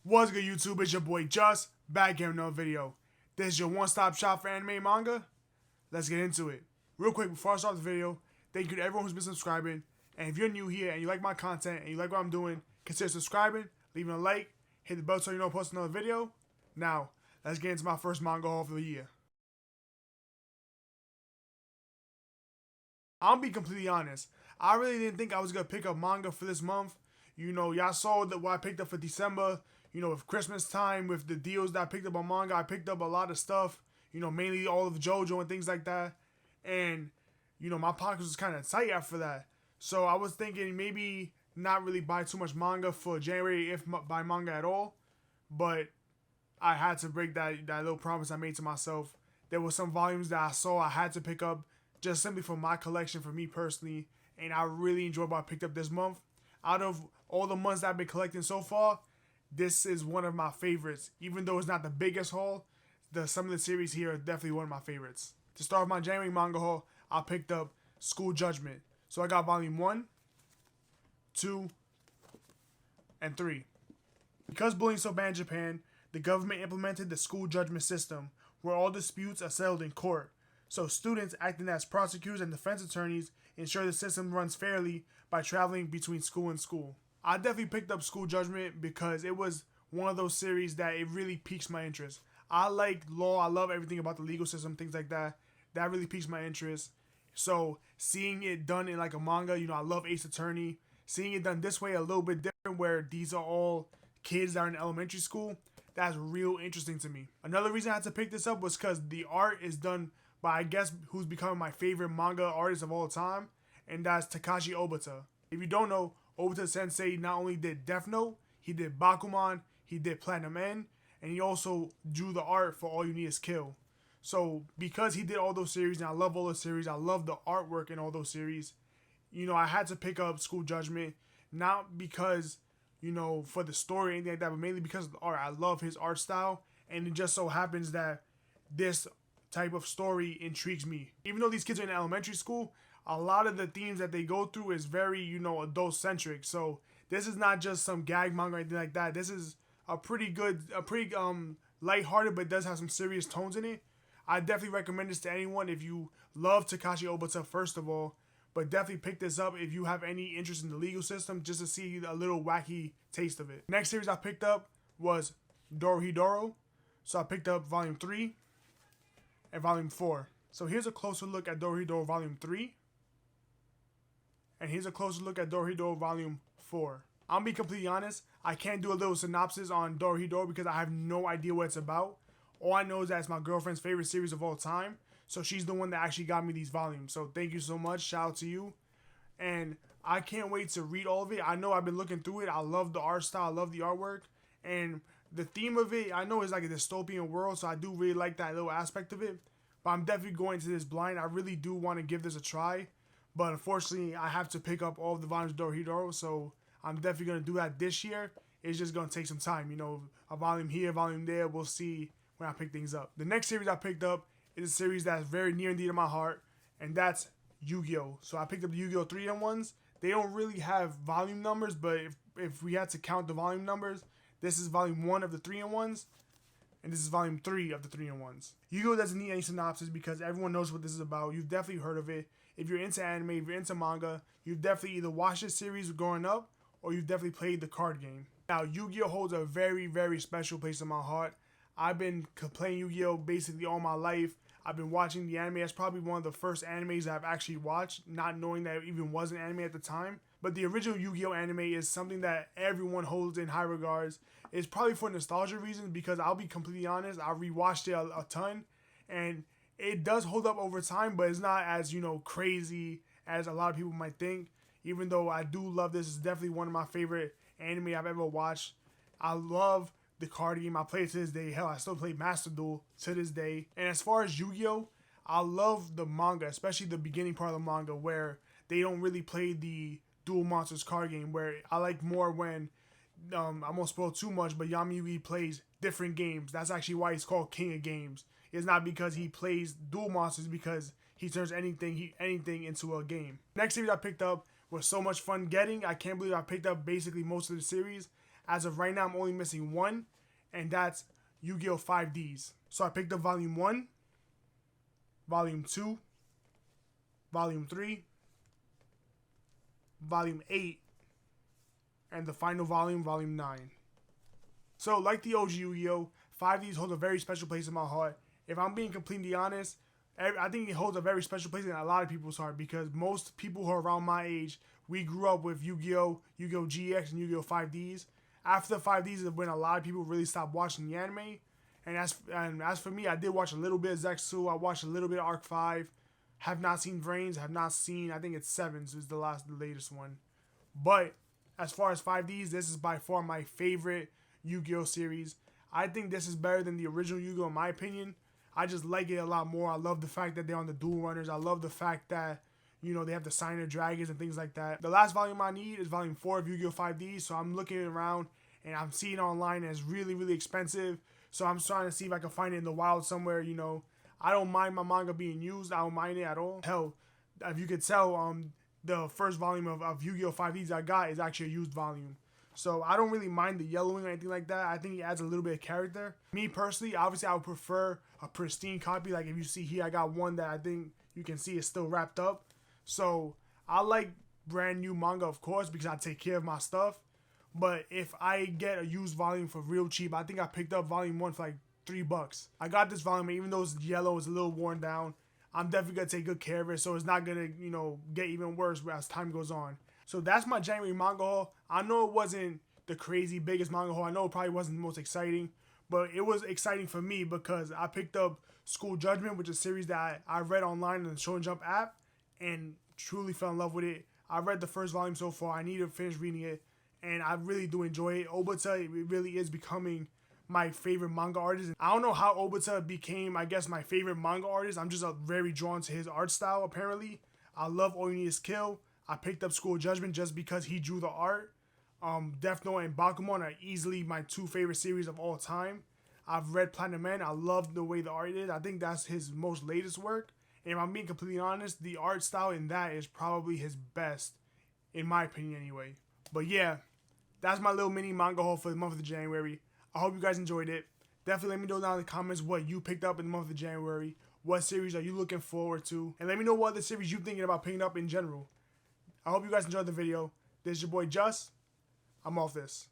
What's good, YouTube? It's your boy Just, back here in another video. This is your one-stop shop for anime and manga. Let's get into it. Real quick, before I start the video, thank you to everyone who's been subscribing. And if you're new here and you like my content and you like what I'm doing, consider subscribing, leaving a like, hit the bell so you know I post another video. Now, let's get into my first manga haul for the year. I'll be completely honest. I really didn't think I was going to pick up manga for this month. You know, y'all saw that what I picked up for December. You know, with Christmas time, with the deals that I picked up on manga, I picked up a lot of stuff. You know, mainly all of JoJo and things like that. And, you know, my pockets was kind of tight after that. So I was thinking maybe not really buy too much manga for January, if buy manga at all. But I had to break that little promise I made to myself. There were some volumes that I saw I had to pick up just simply for my collection, for me personally. And I really enjoyed what I picked up this month. Out of all the months that I've been collecting so far, this is one of my favorites. Even though it's not the biggest haul, some of the series here are definitely one of my favorites. To start my January manga haul, I picked up School Judgment. So I got volume 1, 2, and 3. Because bullying is so bad in Japan, the government implemented the school judgment system, where all disputes are settled in court. So students acting as prosecutors and defense attorneys ensure the system runs fairly by traveling between school and school. I definitely picked up School Judgment because it was one of those series that it really piques my interest. I like law. I love everything about the legal system, things like that. That really piques my interest. So seeing it done in like a manga, you know, I love Ace Attorney. Seeing it done this way, a little bit different, where these are all kids that are in elementary school, that's real interesting to me. Another reason I had to pick this up was because the art is done by, I guess, who's becoming my favorite manga artist of all time, and that's Takashi Obata. If you don't know, Obata Sensei not only did Death Note, he did Bakuman, he did Platinum End, and he also drew the art for All You Need Is Kill. So because he did all those series, and I love all those series, I love the artwork in all those series, you know, I had to pick up School Judgment, not because, you know, for the story or anything like that, but mainly because of the art. I love his art style, and it just so happens that this type of story intrigues me. Even though these kids are in elementary school, a lot of the themes that they go through is very, you know, adult centric. So this is not just some gag manga or anything like that. This is a pretty lighthearted, but it does have some serious tones in it. I definitely recommend this to anyone if you love Takashi Obata, first of all, but definitely pick this up if you have any interest in the legal system, just to see a little wacky taste of it. Next series I picked up was Dorohedoro. So I picked up volume 3 and volume 4. So here's a closer look at Dorohedoro volume 3. And here's a closer look at Dorohedoro volume 4. I'll be completely honest, I can't do a little synopsis on Dorohedoro because I have no idea what it's about. All I know is that it's my girlfriend's favorite series of all time. So she's the one that actually got me these volumes. So thank you so much. Shout out to you. And I can't wait to read all of it. I know I've been looking through it. I love the art style. I love the artwork. And the theme of it, I know it's like a dystopian world. So I do really like that little aspect of it. But I'm definitely going to this blind. I really do want to give this a try. But unfortunately, I have to pick up all of the volumes of Dorohedoro, so I'm definitely going to do that this year. It's just going to take some time. You know, a volume here, a volume there. We'll see when I pick things up. The next series I picked up is a series that's very near and dear to my heart, and that's Yu-Gi-Oh! So I picked up the Yu-Gi-Oh! 3-in-1s. They don't really have volume numbers, but if we had to count the volume numbers, this is volume 1 of the 3-in-1s, and this is volume 3 of the 3-in-1s. Yu-Gi-Oh! Doesn't need any synopsis because everyone knows what this is about. You've definitely heard of it. If you're into anime, if you're into manga, you've definitely either watched this series growing up or you've definitely played the card game. Now, Yu-Gi-Oh! Holds a very, very special place in my heart. I've been playing Yu-Gi-Oh! Basically all my life. I've been watching the anime. It's probably one of the first animes I've actually watched, not knowing that it even was an anime at the time. But the original Yu-Gi-Oh! Anime is something that everyone holds in high regards. It's probably for nostalgia reasons because I'll be completely honest, I rewatched it a ton, and it does hold up over time, but it's not as, you know, crazy as a lot of people might think. Even though I do love this, it's definitely one of my favorite anime I've ever watched. I love the card game. I play it to this day. Hell, I still play Master Duel to this day. And as far as Yu-Gi-Oh!, I love the manga, especially the beginning part of the manga where they don't really play the Duel Monsters card game, where I like more when, I won't spoil too much, but Yami plays different games. That's actually why he's called King of Games. It's not because he plays Duel Monsters, because he turns anything into a game. Next series I picked up was so much fun getting. I can't believe I picked up basically most of the series. As of right now, I'm only missing one, and that's Yu-Gi-Oh! 5Ds. So I picked up Volume 1, Volume 2, Volume 3, Volume 8, and the final volume, Volume 9. So, like the OG Yu-Gi-Oh!, 5Ds hold a very special place in my heart. If I'm being completely honest, I think it holds a very special place in a lot of people's heart because most people who are around my age, we grew up with Yu-Gi-Oh!, Yu-Gi-Oh! GX, and Yu-Gi-Oh! 5Ds. After 5Ds is when a lot of people really stopped watching the anime. And as for me, I did watch a little bit of Zexu. I watched a little bit of Arc 5. Have not seen Vrains. Have not seen, I think it's Sevens is the latest one. But as far as 5Ds, this is by far my favorite Yu-Gi-Oh! Series. I think this is better than the original Yu-Gi-Oh! In my opinion. I just like it a lot more. I love the fact that they're on the dual runners. I love the fact that, you know, they have the signer dragons and things like that. The last volume I need is volume 4 of Yu-Gi-Oh! 5D. So I'm looking around and I'm seeing online and it's really, really expensive. So I'm trying to see if I can find it in the wild somewhere, you know. I don't mind my manga being used. I don't mind it at all. Hell, if you could tell, the first volume of Yu-Gi-Oh! 5Ds I got is actually a used volume. So I don't really mind the yellowing or anything like that. I think it adds a little bit of character. Me personally, obviously I would prefer a pristine copy. Like if you see here, I got one that I think you can see is still wrapped up. So I like brand new manga, of course, because I take care of my stuff. But if I get a used volume for real cheap, I think I picked up volume 1 for like $3. I got this volume, even though it's yellow, it's a little worn down. I'm definitely going to take good care of it, so it's not going to, you know, get even worse as time goes on. So that's my January manga haul. I know it wasn't the crazy biggest manga haul. I know it probably wasn't the most exciting, but it was exciting for me because I picked up School Judgment, which is a series that I read online on the Shonen Jump app and truly fell in love with it. I read the first volume so far. I need to finish reading it, and I really do enjoy it. Obata, it really is becoming my favorite manga artist. I don't know how Obata became, I guess, my favorite manga artist. I'm just very drawn to his art style, apparently. I love All You Need Is Kill. I picked up School Judgment just because he drew the art. Death Note and Bakuman are easily my 2 favorite series of all time. I've read Platinum Man. I love the way the art is. I think that's his most latest work. And if I'm being completely honest, the art style in that is probably his best, in my opinion anyway. But yeah, that's my little mini manga haul for the month of January. I hope you guys enjoyed it. Definitely let me know down in the comments what you picked up in the month of January. What series are you looking forward to? And let me know what other series you're thinking about picking up in general. I hope you guys enjoyed the video. This is your boy Just. I'm off this.